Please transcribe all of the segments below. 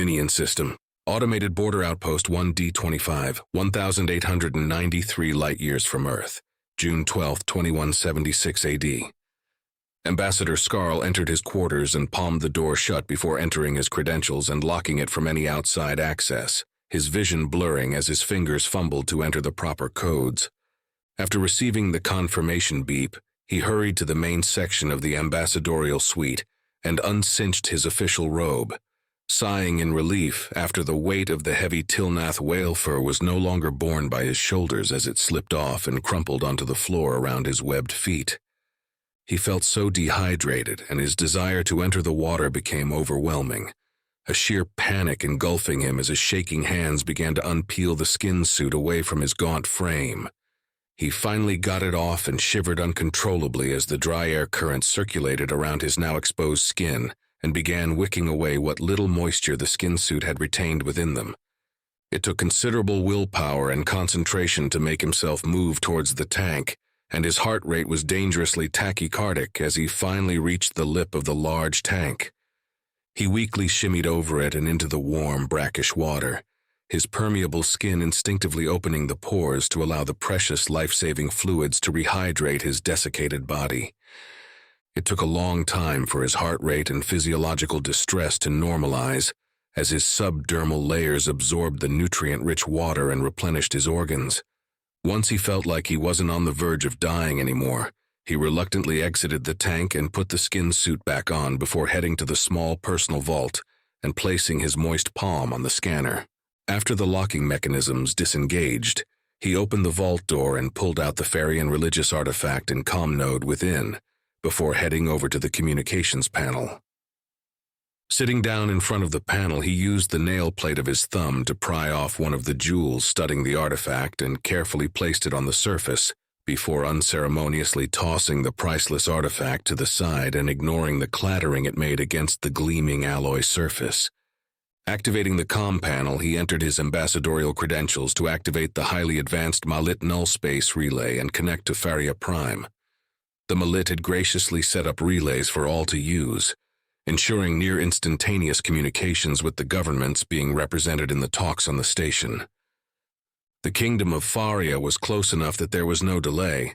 Dominion System. Automated Border Outpost 1D25, 1,893 light-years from Earth. June 12, 2176 AD. Ambassador Skarl entered his quarters and palmed the door shut before entering his credentials and locking it from any outside access, his vision blurring as his fingers fumbled to enter the proper codes. After receiving the confirmation beep, he hurried to the main section of the ambassadorial suite and uncinched his official robe, sighing in relief after the weight of the heavy Tilnath whale fur was no longer borne by his shoulders as it slipped off and crumpled onto the floor around his webbed feet. He felt so dehydrated, and his desire to enter the water became overwhelming, a sheer panic engulfing him as his shaking hands began to unpeel the skin suit away from his gaunt frame. He finally got it off and shivered uncontrollably as the dry air currents circulated around his now exposed skin and began wicking away what little moisture the skin suit had retained within them. It took considerable willpower and concentration to make himself move towards the tank, and his heart rate was dangerously tachycardic as he finally reached the lip of the large tank. He weakly shimmied over it and into the warm, brackish water, his permeable skin instinctively opening the pores to allow the precious life-saving fluids to rehydrate his desiccated body. It took a long time for his heart rate and physiological distress to normalize as his subdermal layers absorbed the nutrient-rich water and replenished his organs. Once he felt like he wasn't on the verge of dying anymore, he reluctantly exited the tank and put the skin suit back on before heading to the small personal vault and placing his moist palm on the scanner. After the locking mechanisms disengaged, he opened the vault door and pulled out the Farian religious artifact and comm node within, before heading over to the communications panel. Sitting down in front of the panel, he used the nail plate of his thumb to pry off one of the jewels studding the artifact and carefully placed it on the surface, before unceremoniously tossing the priceless artifact to the side and ignoring the clattering it made against the gleaming alloy surface. Activating the comm panel, he entered his ambassadorial credentials to activate the highly advanced Malit null space relay and connect to Faria Prime. The Malit had graciously set up relays for all to use, ensuring near-instantaneous communications with the governments being represented in the talks on the station. The kingdom of Faria was close enough that there was no delay,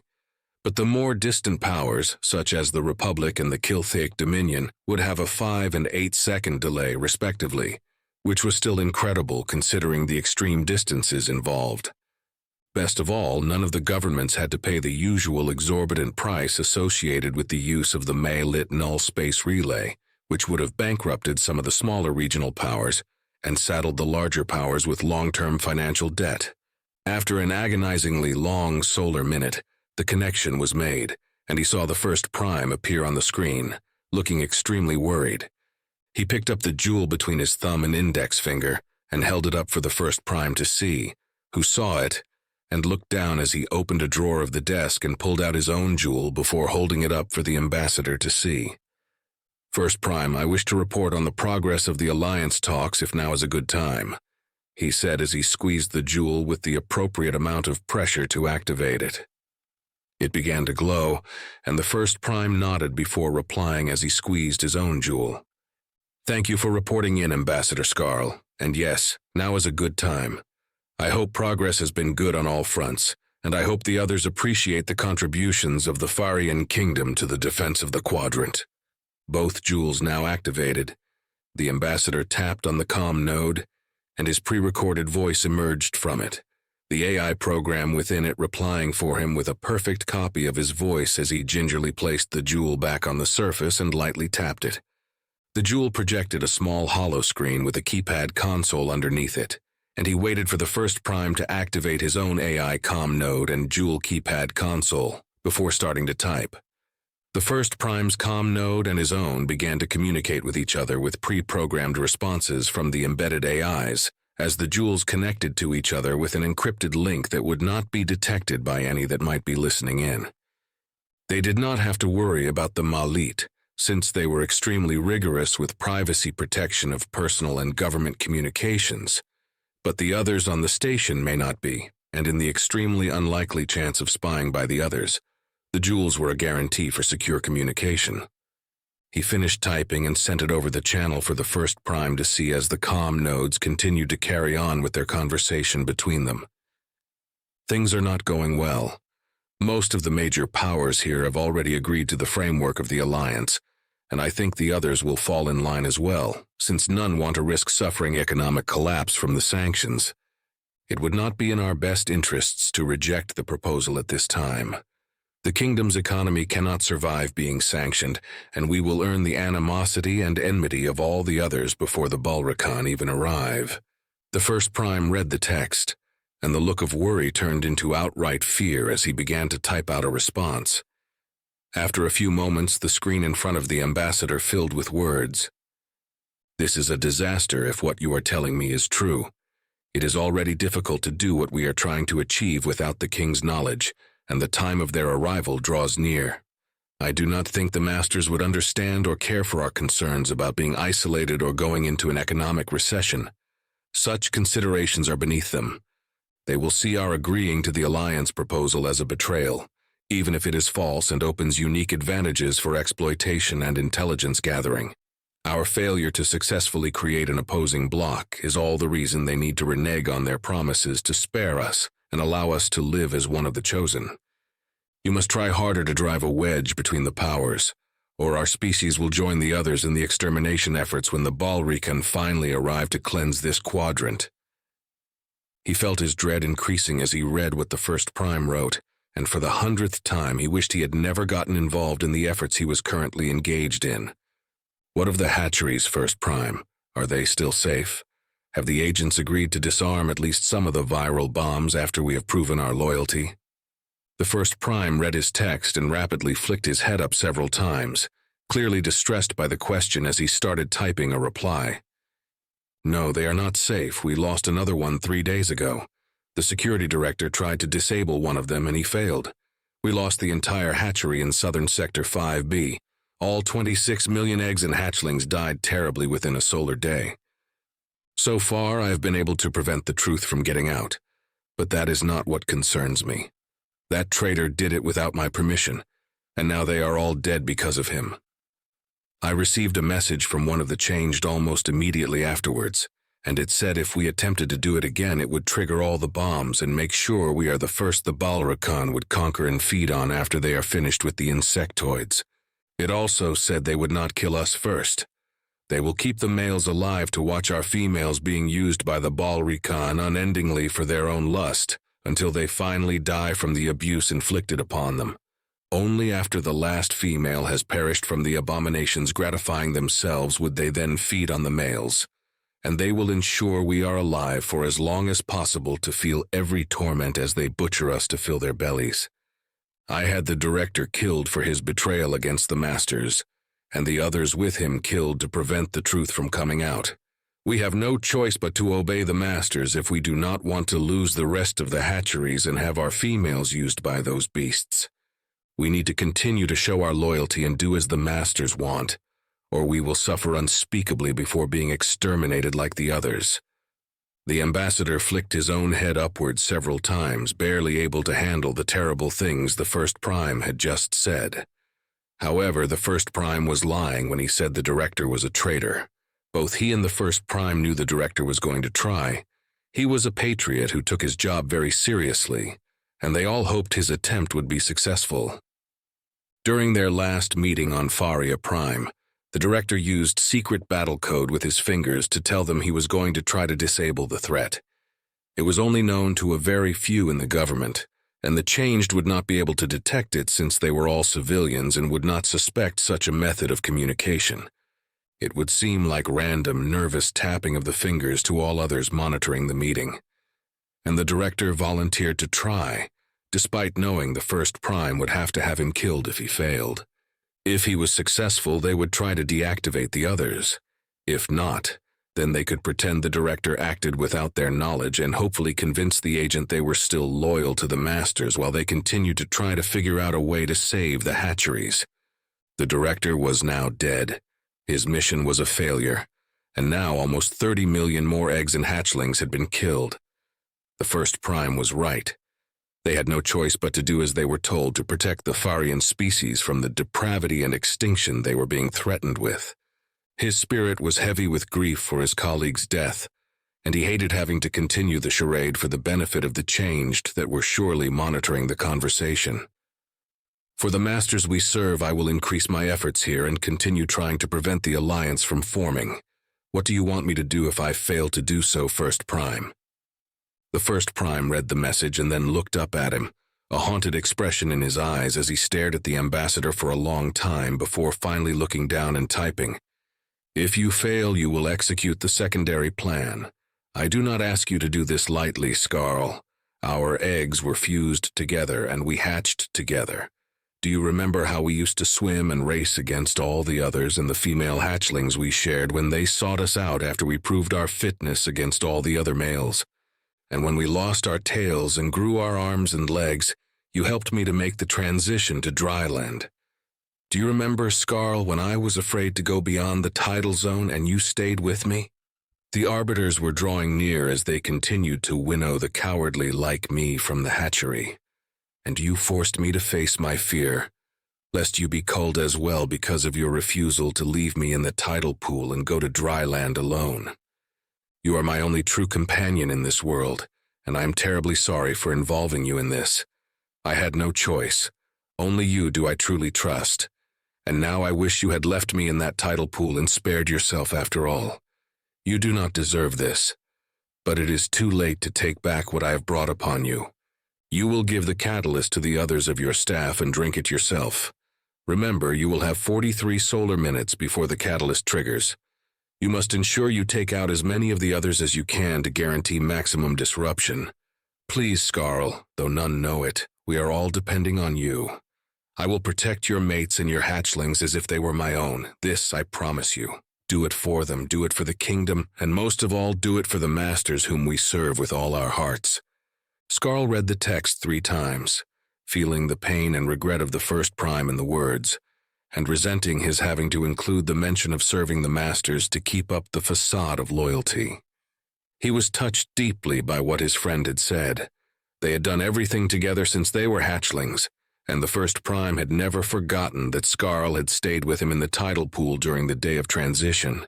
but the more distant powers, such as the Republic and the Kilthaic Dominion, would have a 5- and 8-second delay, respectively, which was still incredible considering the extreme distances involved. Best of all, none of the governments had to pay the usual exorbitant price associated with the use of the Malit null space relay, which would have bankrupted some of the smaller regional powers and saddled the larger powers with long-term financial debt. After an agonizingly long solar minute, the connection was made, and he saw the first prime appear on the screen, looking extremely worried. He picked up the jewel between his thumb and index finger and held it up for the first prime to see, who saw it and looked down as he opened a drawer of the desk and pulled out his own jewel before holding it up for the ambassador to see. "First Prime, I wish to report on the progress of the alliance talks if now is a good time," he said as he squeezed the jewel with the appropriate amount of pressure to activate it. It began to glow, and the first Prime nodded before replying as he squeezed his own jewel. "Thank you for reporting in, Ambassador Skarl, and yes, now is a good time. I hope progress has been good on all fronts, and I hope the others appreciate the contributions of the Farian Kingdom to the defense of the quadrant." Both jewels now activated, the ambassador tapped on the comm node, and his pre-recorded voice emerged from it, the AI program within it replying for him with a perfect copy of his voice as he gingerly placed the jewel back on the surface and lightly tapped it. The jewel projected a small hollow screen with a keypad console underneath it, and he waited for the first prime to activate his own AI comm node and jewel keypad console before starting to type. The first prime's comm node and his own began to communicate with each other with pre-programmed responses from the embedded AIs, as the jewels connected to each other with an encrypted link that would not be detected by any that might be listening in. They did not have to worry about the Malit, since they were extremely rigorous with privacy protection of personal and government communications, but the others on the station may not be, and in the extremely unlikely chance of spying by the others, the jewels were a guarantee for secure communication. He finished typing and sent it over the channel for the first prime to see as the comm nodes continued to carry on with their conversation between them. Things are not going well. Most of the major powers here have already agreed to the framework of the alliance, and I think the others will fall in line as well, since none want to risk suffering economic collapse from the sanctions. It would not be in our best interests to reject the proposal at this time. The kingdom's economy cannot survive being sanctioned, and we will earn the animosity and enmity of all the others before the Balricon even arrive. The first prime read the text, and the look of worry turned into outright fear as he began to type out a response. After a few moments, the screen in front of the ambassador filled with words. "This is a disaster if what you are telling me is true. It is already difficult to do what we are trying to achieve without the king's knowledge, and the time of their arrival draws near. I do not think the masters would understand or care for our concerns about being isolated or going into an economic recession. Such considerations are beneath them. They will see our agreeing to the alliance proposal as a betrayal, even if it is false and opens unique advantages for exploitation and intelligence gathering. Our failure to successfully create an opposing bloc is all the reason they need to renege on their promises to spare us and allow us to live as one of the chosen. You must try harder to drive a wedge between the powers, or our species will join the others in the extermination efforts when the Balricon finally arrive to cleanse this quadrant." He felt his dread increasing as he read what the first prime wrote, and for the 100th time he wished he had never gotten involved in the efforts he was currently engaged in. "What of the hatcheries, first prime? Are they still safe? Have the agents agreed to disarm at least some of the viral bombs after we have proven our loyalty?" The first prime read his text and rapidly flicked his head up several times, clearly distressed by the question as he started typing a reply. "No, they are not safe. We lost another one 3 days ago. The security director tried to disable one of them and he failed. We lost the entire hatchery in southern sector 5B. All 26 million eggs and hatchlings died terribly within a solar day. So far, I have been able to prevent the truth from getting out, but that is not what concerns me. That traitor did it without my permission, and now they are all dead because of him. I received a message from one of the changed almost immediately afterwards, and it said if we attempted to do it again, it would trigger all the bombs and make sure we are the first the Balricon would conquer and feed on after they are finished with the insectoids. It also said they would not kill us first. They will keep the males alive to watch our females being used by the Balricon unendingly for their own lust, until they finally die from the abuse inflicted upon them. Only after the last female has perished from the abominations gratifying themselves would they then feed on the males, and they will ensure we are alive for as long as possible to feel every torment as they butcher us to fill their bellies. I had the director killed for his betrayal against the masters, and the others with him killed to prevent the truth from coming out. We have no choice but to obey the masters if we do not want to lose the rest of the hatcheries and have our females used by those beasts. We need to continue to show our loyalty and do as the masters want, or we will suffer unspeakably before being exterminated like the others." The ambassador flicked his own head upwards several times, barely able to handle the terrible things the first prime had just said. However, the first prime was lying when he said the director was a traitor. Both he and the first prime knew the director was going to try. He was a patriot who took his job very seriously, and they all hoped his attempt would be successful. During their last meeting on Faria Prime, the director used secret battle code with his fingers to tell them he was going to try to disable the threat. It was only known to a very few in the government, and the Changed would not be able to detect it since they were all civilians and would not suspect such a method of communication. It would seem like random, nervous tapping of the fingers to all others monitoring the meeting. And the director volunteered to try, despite knowing the first prime would have to have him killed if he failed. If he was successful, they would try to deactivate the others. If not, then they could pretend the director acted without their knowledge and hopefully convince the agent they were still loyal to the masters while they continued to try to figure out a way to save the hatcheries. The director was now dead. His mission was a failure, and now almost 30 million more eggs and hatchlings had been killed. The first prime was right. They had no choice but to do as they were told to protect the Farian species from the depravity and extinction they were being threatened with. His spirit was heavy with grief for his colleague's death, and he hated having to continue the charade for the benefit of the changed that were surely monitoring the conversation. For the masters we serve, I will increase my efforts here and continue trying to prevent the alliance from forming. What do you want me to do if I fail to do so, First Prime? The First Prime read the message and then looked up at him, a haunted expression in his eyes as he stared at the ambassador for a long time before finally looking down and typing. If you fail, you will execute the secondary plan. I do not ask you to do this lightly, Skarl. Our eggs were fused together and we hatched together. Do you remember how we used to swim and race against all the others and the female hatchlings we shared when they sought us out after we proved our fitness against all the other males? And when we lost our tails and grew our arms and legs, you helped me to make the transition to dry land. Do you remember, Skarl, when I was afraid to go beyond the tidal zone and you stayed with me? The arbiters were drawing near as they continued to winnow the cowardly like me from the hatchery. And you forced me to face my fear, lest you be culled as well because of your refusal to leave me in the tidal pool and go to dry land alone. You are my only true companion in this world, and I am terribly sorry for involving you in this. I had no choice. Only you do I truly trust. And now I wish you had left me in that tidal pool and spared yourself after all. You do not deserve this, but it is too late to take back what I have brought upon you. You will give the catalyst to the others of your staff and drink it yourself. Remember, you will have 43 solar minutes before the catalyst triggers. You must ensure you take out as many of the others as you can to guarantee maximum disruption. Please, Skarl, though none know it, we are all depending on you. I will protect your mates and your hatchlings as if they were my own. This I promise you. Do it for them, do it for the kingdom, and most of all, do it for the masters whom we serve with all our hearts. Skarl read the text 3 times, feeling the pain and regret of the First Prime in the words, and resenting his having to include the mention of serving the masters to keep up the facade of loyalty. He was touched deeply by what his friend had said. They had done everything together since they were hatchlings, and the First Prime had never forgotten that Skarl had stayed with him in the tidal pool during the day of transition.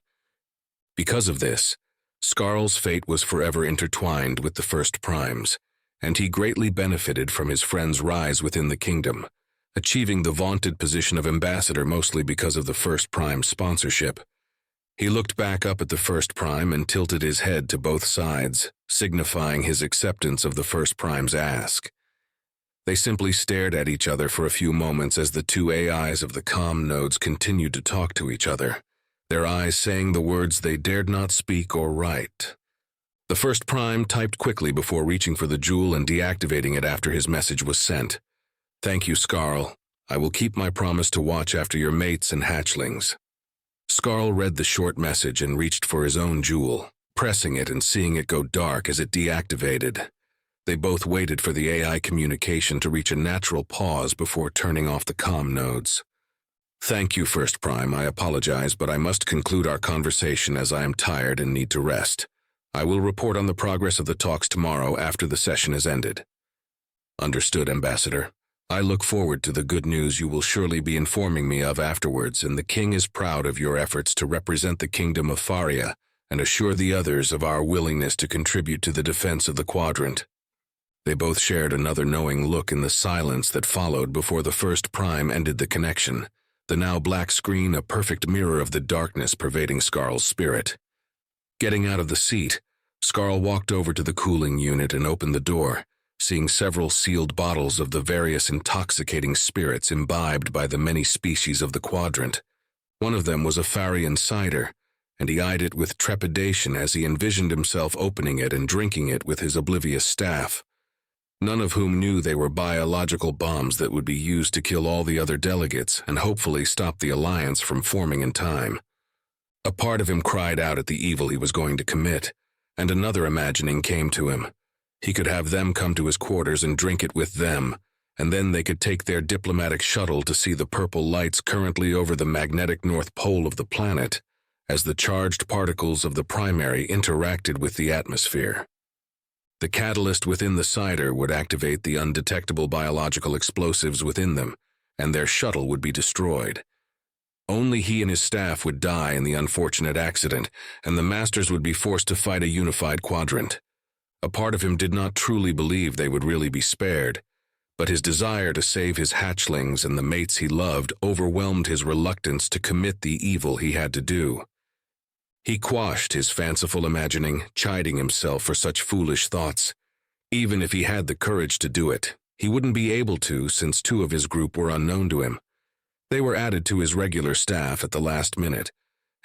Because of this, Skarl's fate was forever intertwined with the First Prime's, and he greatly benefited from his friend's rise within the kingdom, achieving the vaunted position of ambassador mostly because of the First Prime's sponsorship. He looked back up at the First Prime and tilted his head to both sides, signifying his acceptance of the First Prime's ask. They simply stared at each other for a few moments as the 2 AIs of the comm nodes continued to talk to each other, their eyes saying the words they dared not speak or write. The First Prime typed quickly before reaching for the jewel and deactivating it after his message was sent. Thank you, Skarl. I will keep my promise to watch after your mates and hatchlings. Skarl read the short message and reached for his own jewel, pressing it and seeing it go dark as it deactivated. They both waited for the AI communication to reach a natural pause before turning off the comm nodes. Thank you, First Prime. I apologize, but I must conclude our conversation as I am tired and need to rest. I will report on the progress of the talks tomorrow after the session is ended. Understood, Ambassador. I look forward to the good news you will surely be informing me of afterwards, and the King is proud of your efforts to represent the Kingdom of Faria and assure the others of our willingness to contribute to the defense of the quadrant. They both shared another knowing look in the silence that followed before the First Prime ended the connection, the now black screen a perfect mirror of the darkness pervading Skarl's spirit. Getting out of the seat, Skarl walked over to the cooling unit and opened the door, seeing several sealed bottles of the various intoxicating spirits imbibed by the many species of the quadrant. One of them was a Farian cider, and he eyed it with trepidation as he envisioned himself opening it and drinking it with his oblivious staff, none of whom knew they were biological bombs that would be used to kill all the other delegates and hopefully stop the alliance from forming in time. A part of him cried out at the evil he was going to commit, and another imagining came to him. He could have them come to his quarters and drink it with them, and then they could take their diplomatic shuttle to see the purple lights currently over the magnetic north pole of the planet, as the charged particles of the primary interacted with the atmosphere. The catalyst within the cider would activate the undetectable biological explosives within them, and their shuttle would be destroyed. Only he and his staff would die in the unfortunate accident, and the Masters would be forced to fight a unified quadrant. A part of him did not truly believe they would really be spared, but his desire to save his hatchlings and the mates he loved overwhelmed his reluctance to commit the evil he had to do. He quashed his fanciful imagining, chiding himself for such foolish thoughts. Even if he had the courage to do it, he wouldn't be able to since 2 of his group were unknown to him. They were added to his regular staff at the last minute,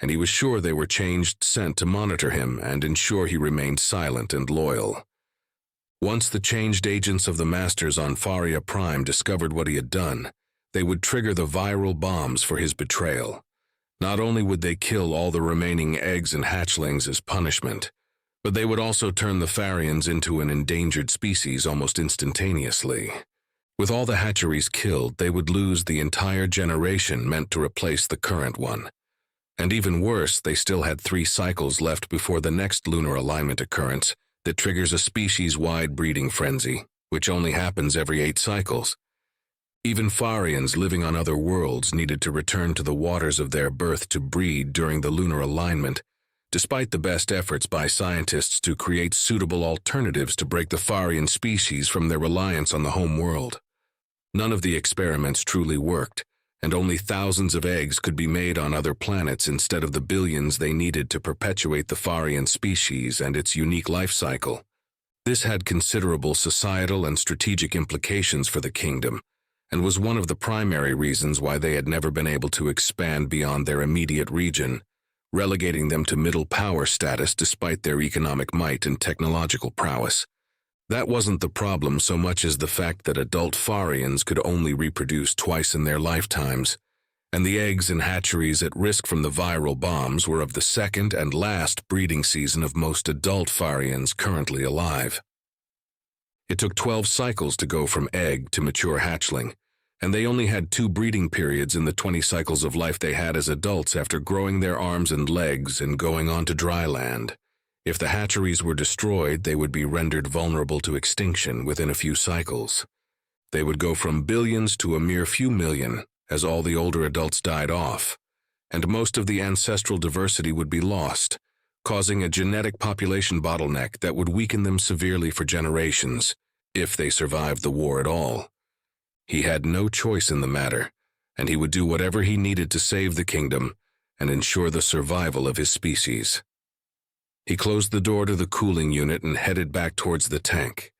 and he was sure they were sent to monitor him and ensure he remained silent and loyal. Once the changed agents of the Masters on Faria Prime discovered what he had done, they would trigger the viral bombs for his betrayal. Not only would they kill all the remaining eggs and hatchlings as punishment, but they would also turn the Farians into an endangered species almost instantaneously. With all the hatcheries killed, they would lose the entire generation meant to replace the current one. And even worse, they still had 3 cycles left before the next lunar alignment occurrence that triggers a species-wide breeding frenzy, which only happens every 8 cycles. Even Farians living on other worlds needed to return to the waters of their birth to breed during the lunar alignment, despite the best efforts by scientists to create suitable alternatives to break the Farian species from their reliance on the home world. None of the experiments truly worked, and only thousands of eggs could be made on other planets instead of the billions they needed to perpetuate the Farian species and its unique life cycle. This had considerable societal and strategic implications for the kingdom, and was one of the primary reasons why they had never been able to expand beyond their immediate region, relegating them to middle power status despite their economic might and technological prowess. That wasn't the problem so much as the fact that adult Farians could only reproduce twice in their lifetimes, and the eggs and hatcheries at risk from the viral bombs were of the second and last breeding season of most adult Farians currently alive. It took 12 cycles to go from egg to mature hatchling, and they only had 2 breeding periods in the 20 cycles of life they had as adults after growing their arms and legs and going on to dry land. If the hatcheries were destroyed, they would be rendered vulnerable to extinction within a few cycles. They would go from billions to a mere few million as all the older adults died off, and most of the ancestral diversity would be lost, causing a genetic population bottleneck that would weaken them severely for generations, if they survived the war at all. He had no choice in the matter, and he would do whatever he needed to save the kingdom and ensure the survival of his species. He closed the door to the cooling unit and headed back towards the tank.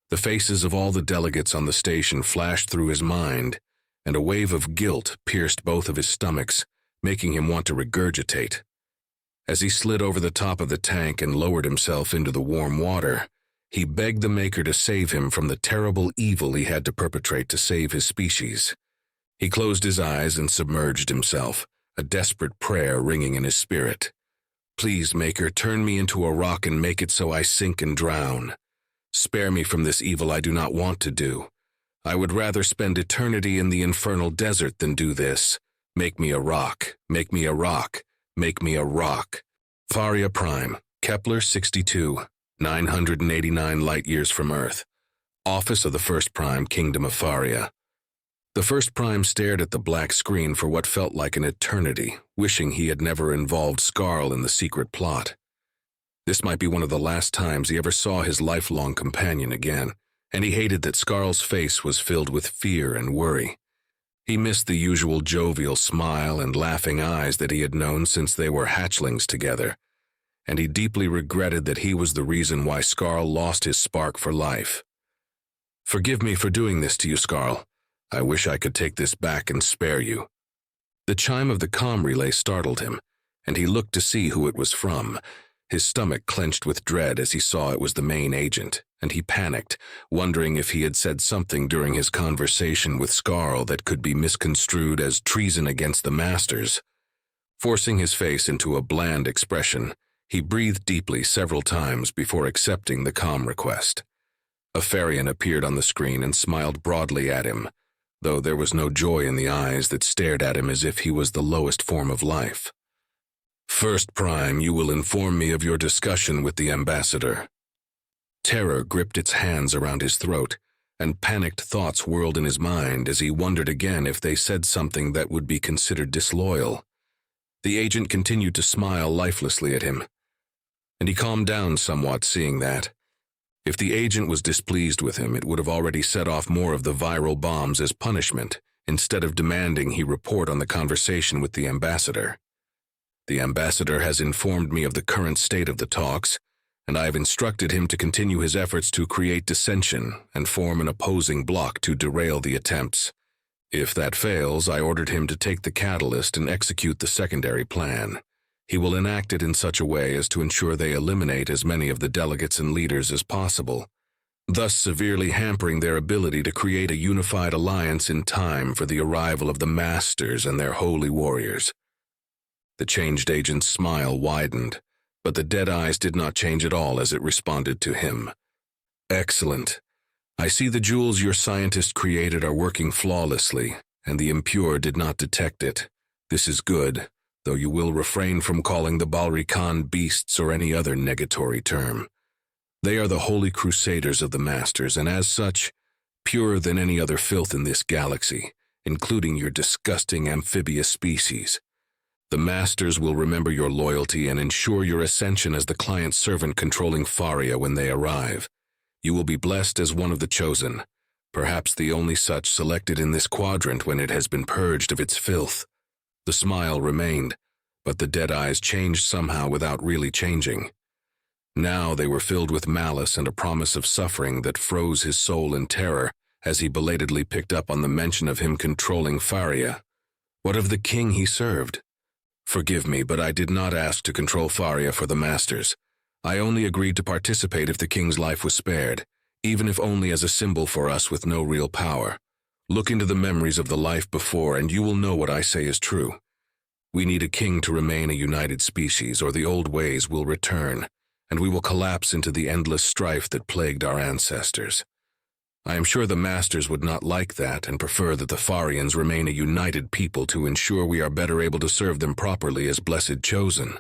The faces of all the delegates on the station flashed through his mind, and a wave of guilt pierced both of his stomachs, making him want to regurgitate. As he slid over the top of the tank and lowered himself into the warm water, he begged the Maker to save him from the terrible evil he had to perpetrate to save his species. He closed his eyes and submerged himself, a desperate prayer ringing in his spirit. Please, Maker, turn me into a rock and make it so I sink and drown. Spare me from this evil I do not want to do. I would rather spend eternity in the infernal desert than do this. Make me a rock, make me a rock, make me a rock. Faria Prime, Kepler 62, 989 light-years from Earth. Office of the First Prime, Kingdom of Faria. The First Prime stared at the black screen for what felt like an eternity, wishing he had never involved Skarl in the secret plot. This might be one of the last times he ever saw his lifelong companion again, and he hated that Skarl's face was filled with fear and worry. He missed the usual jovial smile and laughing eyes that he had known since they were hatchlings together, and he deeply regretted that he was the reason why Skarl lost his spark for life. Forgive me for doing this to you, Skarl. I wish I could take this back and spare you. The chime of the comm relay startled him, and he looked to see who it was from. His stomach clenched with dread as he saw it was the main agent, and he panicked, wondering if he had said something during his conversation with Skarl that could be misconstrued as treason against the Masters. Forcing his face into a bland expression, he breathed deeply several times before accepting the comm request. A Farian appeared on the screen and smiled broadly at him, though there was no joy in the eyes that stared at him as if he was the lowest form of life. First Prime, you will inform me of your discussion with the ambassador. Terror gripped its hands around his throat, and panicked thoughts whirled in his mind as he wondered again if they said something that would be considered disloyal. The agent continued to smile lifelessly at him, and he calmed down somewhat seeing that. If the agent was displeased with him, it would have already set off more of the viral bombs as punishment, instead of demanding he report on the conversation with the ambassador. The ambassador has informed me of the current state of the talks, and I have instructed him to continue his efforts to create dissension and form an opposing bloc to derail the attempts. If that fails, I ordered him to take the catalyst and execute the secondary plan. He will enact it in such a way as to ensure they eliminate as many of the delegates and leaders as possible, thus severely hampering their ability to create a unified alliance in time for the arrival of the Masters and their holy warriors. The changed agent's smile widened, but the dead eyes did not change at all as it responded to him. Excellent. I see the jewels your scientist created are working flawlessly, and the impure did not detect it. This is good, though you will refrain from calling the Balrican beasts or any other negatory term. They are the holy crusaders of the Masters, and as such, purer than any other filth in this galaxy, including your disgusting amphibious species. The Masters will remember your loyalty and ensure your ascension as the client-servant controlling Faria when they arrive. You will be blessed as one of the chosen, perhaps the only such selected in this quadrant when it has been purged of its filth. The smile remained, but the dead eyes changed somehow without really changing. Now they were filled with malice and a promise of suffering that froze his soul in terror as he belatedly picked up on the mention of him controlling Faria. What of the king he served? Forgive me, but I did not ask to control Faria for the Masters. I only agreed to participate if the king's life was spared, even if only as a symbol for us with no real power. Look into the memories of the life before, and you will know what I say is true. We need a king to remain a united species, or the old ways will return, and we will collapse into the endless strife that plagued our ancestors. I am sure the Masters would not like that and prefer that the Farians remain a united people to ensure we are better able to serve them properly as blessed chosen.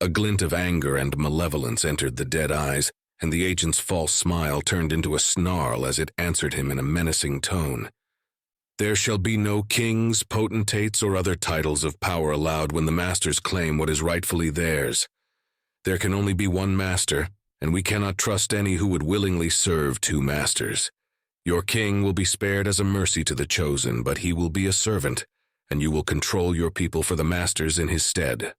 A glint of anger and malevolence entered the dead eyes, and the agent's false smile turned into a snarl as it answered him in a menacing tone. There shall be no kings, potentates, or other titles of power allowed when the Masters claim what is rightfully theirs. There can only be one master, and we cannot trust any who would willingly serve two masters. Your king will be spared as a mercy to the chosen, but he will be a servant, and you will control your people for the Masters in his stead.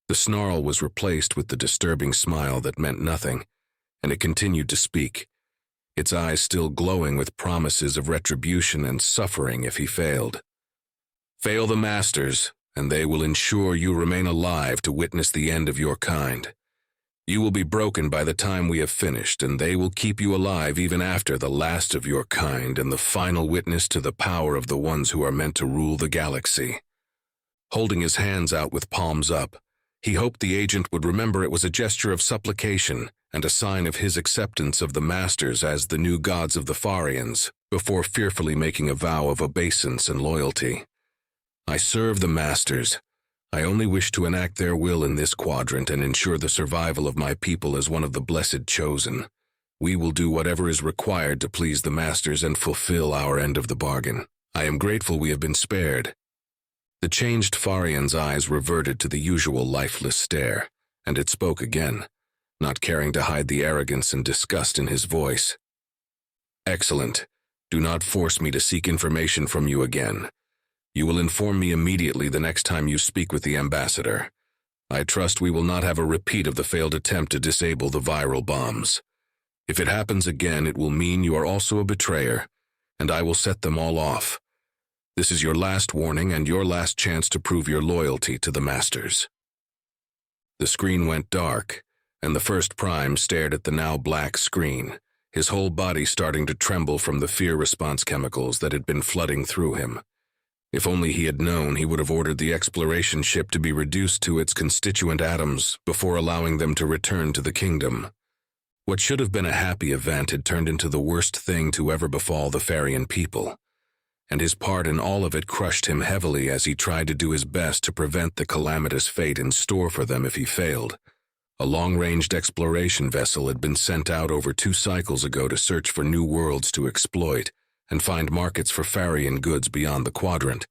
The snarl was replaced with the disturbing smile that meant nothing, and it continued to speak, its eyes still glowing with promises of retribution and suffering if he failed. Fail the Masters, and they will ensure you remain alive to witness the end of your kind. You will be broken by the time we have finished, and they will keep you alive even after the last of your kind and the final witness to the power of the ones who are meant to rule the galaxy. Holding his hands out with palms up, he hoped the agent would remember it was a gesture of supplication and a sign of his acceptance of the Masters as the new gods of the Farians, before fearfully making a vow of obeisance and loyalty. I serve the Masters. I only wish to enact their will in this quadrant and ensure the survival of my people as one of the blessed chosen. We will do whatever is required to please the Masters and fulfill our end of the bargain. I am grateful we have been spared. The changed Farian's eyes reverted to the usual lifeless stare, and it spoke again, not caring to hide the arrogance and disgust in his voice. Excellent. Do not force me to seek information from you again. You will inform me immediately the next time you speak with the ambassador. I trust we will not have a repeat of the failed attempt to disable the viral bombs. If it happens again, it will mean you are also a betrayer, and I will set them all off. This is your last warning and your last chance to prove your loyalty to the Masters. The screen went dark, and the first Prime stared at the now black screen, his whole body starting to tremble from the fear response chemicals that had been flooding through him. If only he had known, he would have ordered the exploration ship to be reduced to its constituent atoms before allowing them to return to the kingdom. What should have been a happy event had turned into the worst thing to ever befall the Farian people, and his part in all of it crushed him heavily as he tried to do his best to prevent the calamitous fate in store for them if he failed. A long-ranged exploration vessel had been sent out over 2 cycles ago to search for new worlds to exploit and find markets for Farian goods beyond the quadrant,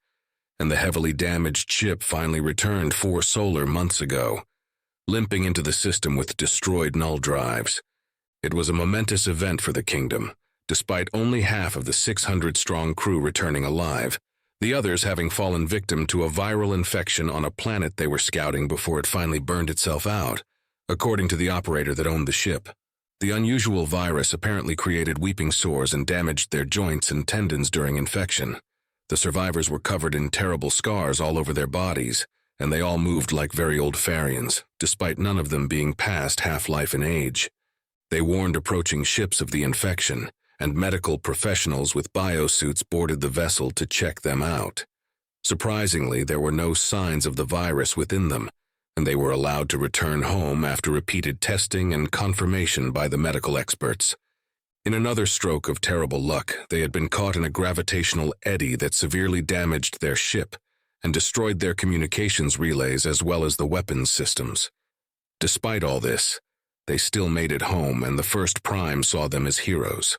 and the heavily damaged ship finally returned 4 solar months ago, limping into the system with destroyed null drives. It was a momentous event for the kingdom, despite only half of the 600-strong crew returning alive, the others having fallen victim to a viral infection on a planet they were scouting before it finally burned itself out, according to the operator that owned the ship. The unusual virus apparently created weeping sores and damaged their joints and tendons during infection. The survivors were covered in terrible scars all over their bodies, and they all moved like very old Farians, despite none of them being past half-life in age. They warned approaching ships of the infection, and medical professionals with biosuits boarded the vessel to check them out. Surprisingly, there were no signs of the virus within them, and they were allowed to return home after repeated testing and confirmation by the medical experts. In another stroke of terrible luck, they had been caught in a gravitational eddy that severely damaged their ship and destroyed their communications relays as well as the weapons systems. Despite all this, they still made it home, and the First Prime saw them as heroes.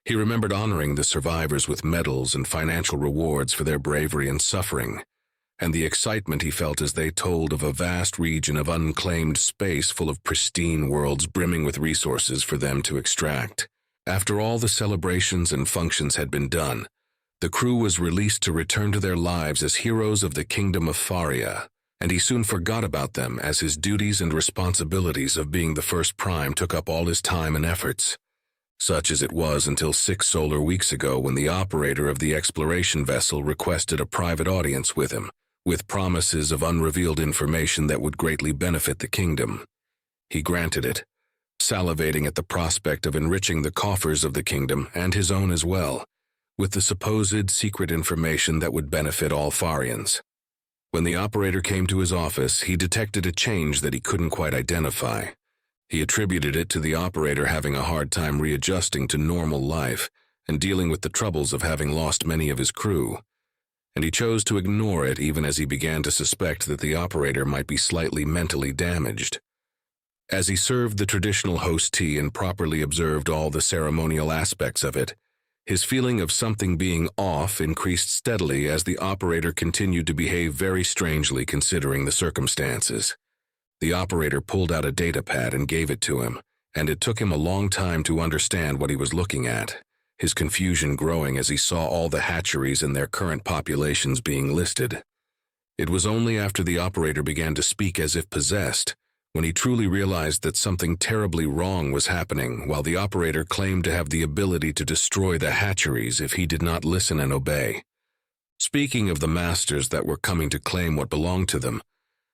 He remembered honoring the survivors with medals and financial rewards for their bravery and suffering, and the excitement he felt as they told of a vast region of unclaimed space full of pristine worlds brimming with resources for them to extract. After all the celebrations and functions had been done, the crew was released to return to their lives as heroes of the kingdom of Faria, and he soon forgot about them as his duties and responsibilities of being the First Prime took up all his time and efforts. Such as it was until 6 solar weeks ago when the operator of the exploration vessel requested a private audience with him, with promises of unrevealed information that would greatly benefit the kingdom. He granted it, salivating at the prospect of enriching the coffers of the kingdom and his own as well, with the supposed secret information that would benefit all Farians. When the operator came to his office, he detected a change that he couldn't quite identify. He attributed it to the operator having a hard time readjusting to normal life and dealing with the troubles of having lost many of his crew, and he chose to ignore it even as he began to suspect that the operator might be slightly mentally damaged. As he served the traditional host tea and properly observed all the ceremonial aspects of it, his feeling of something being off increased steadily as the operator continued to behave very strangely considering the circumstances. The operator pulled out a datapad and gave it to him, and it took him a long time to understand what he was looking at, his confusion growing as he saw all the hatcheries and their current populations being listed. It was only after the operator began to speak as if possessed, when he truly realized that something terribly wrong was happening, while the operator claimed to have the ability to destroy the hatcheries if he did not listen and obey. Speaking of the masters that were coming to claim what belonged to them,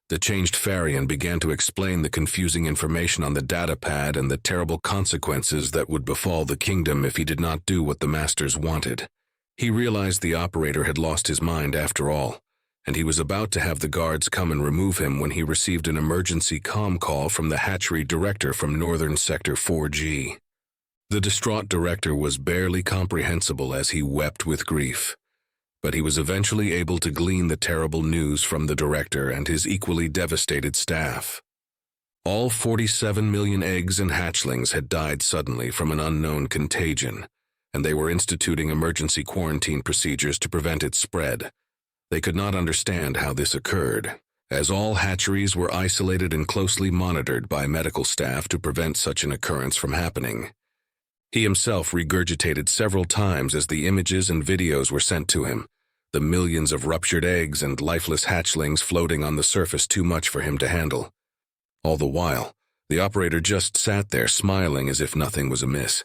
the changed Farian began to explain the confusing information on the datapad and the terrible consequences that would befall the kingdom if he did not do what the masters wanted. He realized the operator had lost his mind after all, and he was about to have the guards come and remove him when he received an emergency comm call from the hatchery director from Northern Sector 4G. The distraught director was barely comprehensible as he wept with grief, but he was eventually able to glean the terrible news from the director and his equally devastated staff. All 47 million eggs and hatchlings had died suddenly from an unknown contagion, and they were instituting emergency quarantine procedures to prevent its spread. They could not understand how this occurred, as all hatcheries were isolated and closely monitored by medical staff to prevent such an occurrence from happening. He himself regurgitated several times as the images and videos were sent to him, the millions of ruptured eggs and lifeless hatchlings floating on the surface too much for him to handle. All the while, the operator just sat there smiling as if nothing was amiss.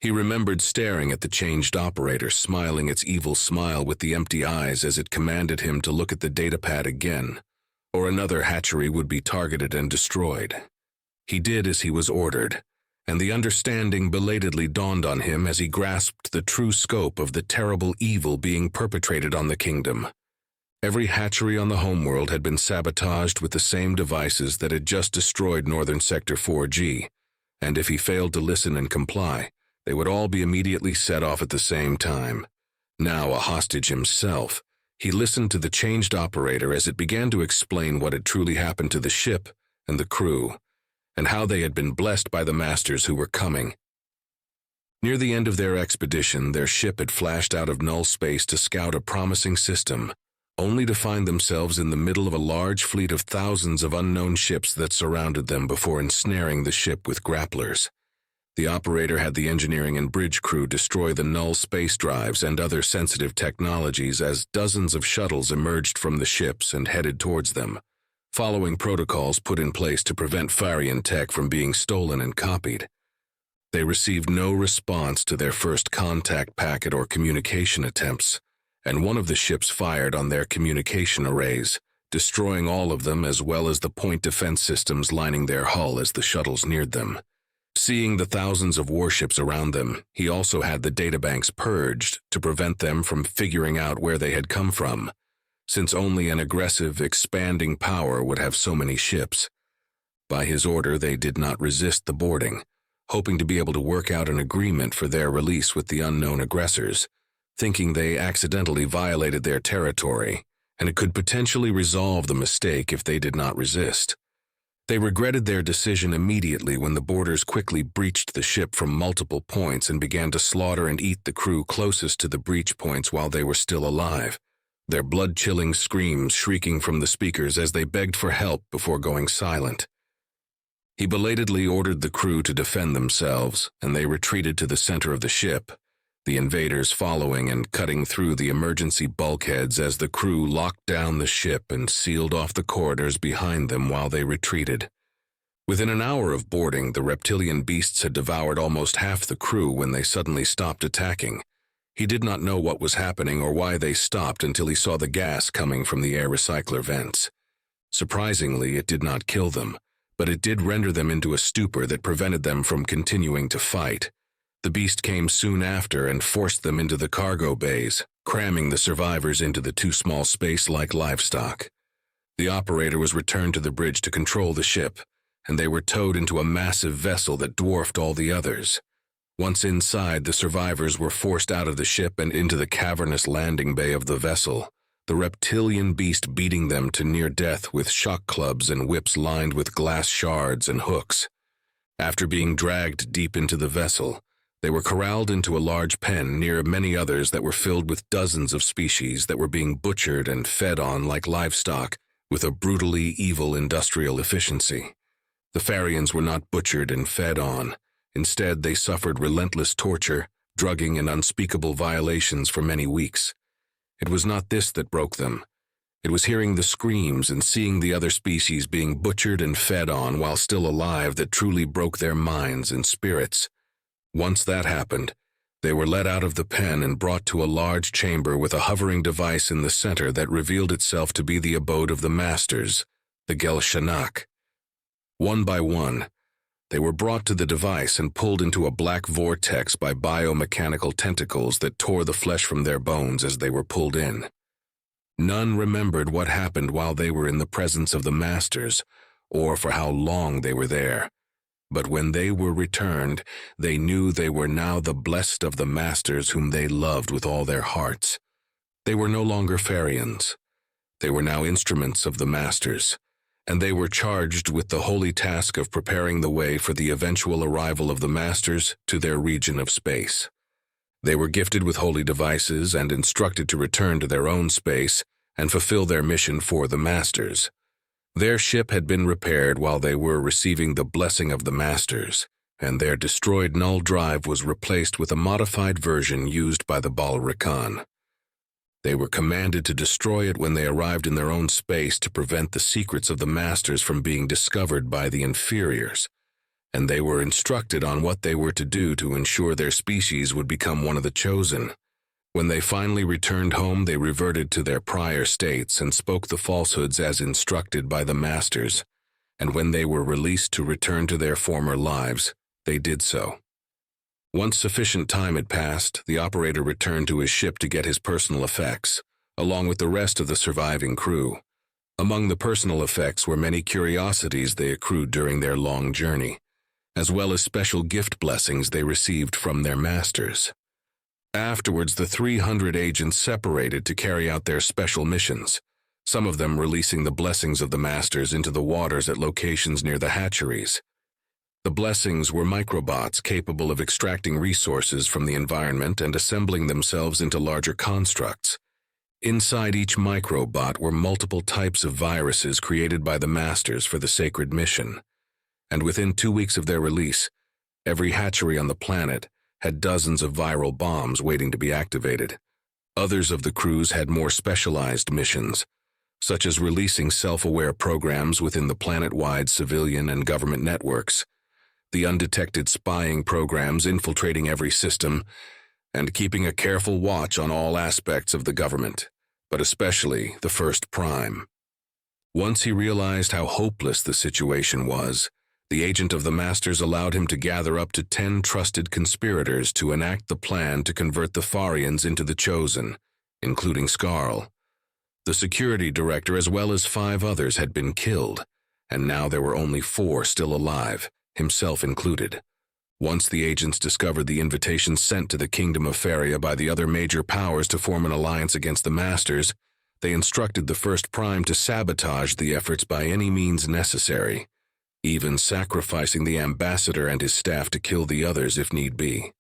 He remembered staring at the changed operator, smiling its evil smile with the empty eyes as it commanded him to look at the datapad again, or another hatchery would be targeted and destroyed. He did as he was ordered, and the understanding belatedly dawned on him as he grasped the true scope of the terrible evil being perpetrated on the kingdom. Every hatchery on the homeworld had been sabotaged with the same devices that had just destroyed Northern Sector 4G, and if he failed to listen and comply, they would all be immediately set off at the same time. Now a hostage himself, he listened to the changed operator as it began to explain what had truly happened to the ship and the crew, and how they had been blessed by the masters who were coming. Near the end of their expedition, their ship had flashed out of null space to scout a promising system, only to find themselves in the middle of a large fleet of thousands of unknown ships that surrounded them before ensnaring the ship with grapplers. The operator had the engineering and bridge crew destroy the null space drives and other sensitive technologies as dozens of shuttles emerged from the ships and headed towards them, following protocols put in place to prevent Farian tech from being stolen and copied. They received no response to their first contact packet or communication attempts, and one of the ships fired on their communication arrays, destroying all of them as well as the point defense systems lining their hull as the shuttles neared them. Seeing the thousands of warships around them, he also had the databanks purged to prevent them from figuring out where they had come from, since only an aggressive, expanding power would have so many ships. By his order, they did not resist the boarding, hoping to be able to work out an agreement for their release with the unknown aggressors, thinking they accidentally violated their territory, and it could potentially resolve the mistake if they did not resist. They regretted their decision immediately when the boarders quickly breached the ship from multiple points and began to slaughter and eat the crew closest to the breach points while they were still alive, their blood-chilling screams shrieking from the speakers as they begged for help before going silent. He belatedly ordered the crew to defend themselves, and they retreated to the center of the ship, the invaders following and cutting through the emergency bulkheads as the crew locked down the ship and sealed off the corridors behind them while they retreated. Within an hour of boarding, the reptilian beasts had devoured almost half the crew when they suddenly stopped attacking. He did not know what was happening or why they stopped until he saw the gas coming from the air recycler vents. Surprisingly, it did not kill them, but it did render them into a stupor that prevented them from continuing to fight. The beast came soon after and forced them into the cargo bays, cramming the survivors into the too small space like livestock. The operator was returned to the bridge to control the ship, and they were towed into a massive vessel that dwarfed all the others. Once inside, the survivors were forced out of the ship and into the cavernous landing bay of the vessel, the reptilian beast beating them to near death with shock clubs and whips lined with glass shards and hooks. After being dragged deep into the vessel, they were corralled into a large pen near many others that were filled with dozens of species that were being butchered and fed on like livestock with a brutally evil industrial efficiency. The Farians were not butchered and fed on. Instead, they suffered relentless torture, drugging, and unspeakable violations for many weeks. It was not this that broke them. It was hearing the screams and seeing the other species being butchered and fed on while still alive that truly broke their minds and spirits. Once that happened, they were let out of the pen and brought to a large chamber with a hovering device in the center that revealed itself to be the abode of the masters, the Gel-Shanak. One by one, they were brought to the device and pulled into a black vortex by biomechanical tentacles that tore the flesh from their bones as they were pulled in. None remembered what happened while they were in the presence of the masters, or for how long they were there. But when they were returned, they knew they were now the blessed of the masters whom they loved with all their hearts. They were no longer Farians. They were now instruments of the masters, and they were charged with the holy task of preparing the way for the eventual arrival of the masters to their region of space. They were gifted with holy devices and instructed to return to their own space and fulfill their mission for the masters. Their ship had been repaired while they were receiving the blessing of the masters, and their destroyed null drive was replaced with a modified version used by the Balrican. They were commanded to destroy it when they arrived in their own space to prevent the secrets of the masters from being discovered by the inferiors, and they were instructed on what they were to do to ensure their species would become one of the chosen. When they finally returned home, they reverted to their prior states and spoke the falsehoods as instructed by the masters, and when they were released to return to their former lives, they did so. Once sufficient time had passed, the operator returned to his ship to get his personal effects, along with the rest of the surviving crew. Among the personal effects were many curiosities they accrued during their long journey, as well as special gift blessings they received from their masters. Afterwards, the 300 agents separated to carry out their special missions, some of them releasing the blessings of the masters into the waters at locations near the hatcheries. The blessings were microbots capable of extracting resources from the environment and assembling themselves into larger constructs. Inside each microbot were multiple types of viruses created by the Masters for the sacred mission. And within 2 weeks of their release, every hatchery on the planet had dozens of viral bombs waiting to be activated. Others of the crews had more specialized missions, such as releasing self-aware programs within the planet-wide civilian and government networks, the undetected spying programs infiltrating every system, and keeping a careful watch on all aspects of the government, but especially the First Prime. Once he realized how hopeless the situation was, the agent of the Masters allowed him to gather up to 10 trusted conspirators to enact the plan to convert the Farians into the Chosen, including Skarl. The security director as well as 5 others had been killed, and now there were only 4 still alive, himself included. Once the agents discovered the invitation sent to the Kingdom of Faria by the other major powers to form an alliance against the Masters, they instructed the First Prime to sabotage the efforts by any means necessary, even sacrificing the ambassador and his staff to kill the others if need be.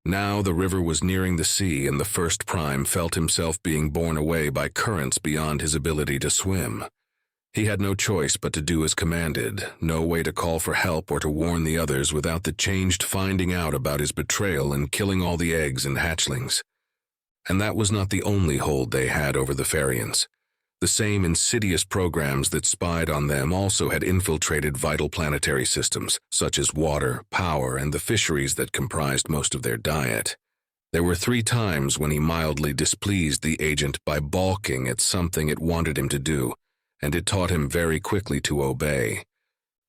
Now the river was nearing the sea, and the First Prime felt himself being borne away by currents beyond his ability to swim. He had no choice but to do as commanded, no way to call for help or to warn the others without the Changed finding out about his betrayal and killing all the eggs and hatchlings. And that was not the only hold they had over the Farians. The same insidious programs that spied on them also had infiltrated vital planetary systems, such as water, power, and the fisheries that comprised most of their diet. There were 3 times when he mildly displeased the agent by balking at something it wanted him to do, and it taught him very quickly to obey.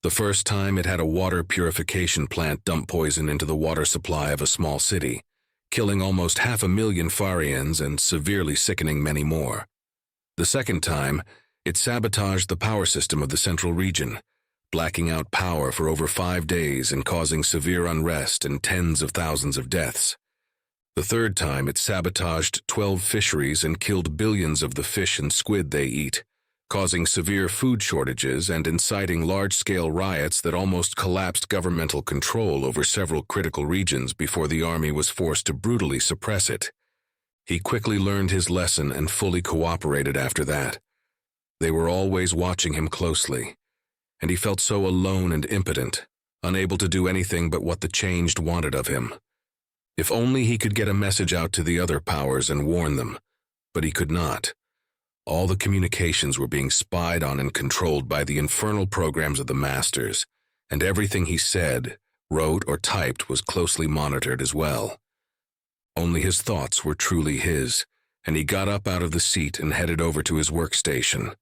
The first time it had a water purification plant dump poison into the water supply of a small city, killing almost 500,000 Farians and severely sickening many more. The second time, it sabotaged the power system of the central region, blacking out power for over 5 days and causing severe unrest and tens of thousands of deaths. The third time, it sabotaged 12 fisheries and killed billions of the fish and squid they eat, causing severe food shortages and inciting large-scale riots that almost collapsed governmental control over several critical regions before the army was forced to brutally suppress it. He quickly learned his lesson and fully cooperated after that. They were always watching him closely, and he felt so alone and impotent, unable to do anything but what the Changed wanted of him. If only he could get a message out to the other powers and warn them, but he could not. All the communications were being spied on and controlled by the infernal programs of the Masters, and everything he said, wrote, or typed was closely monitored as well. Only his thoughts were truly his, and he got up out of the seat and headed over to his workstation.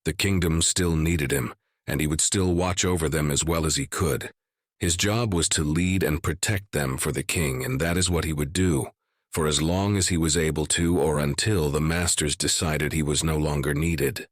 The kingdom still needed him, and he would still watch over them as well as he could. His job was to lead and protect them for the king, and that is what he would do, for as long as he was able to or until the Masters decided he was no longer needed.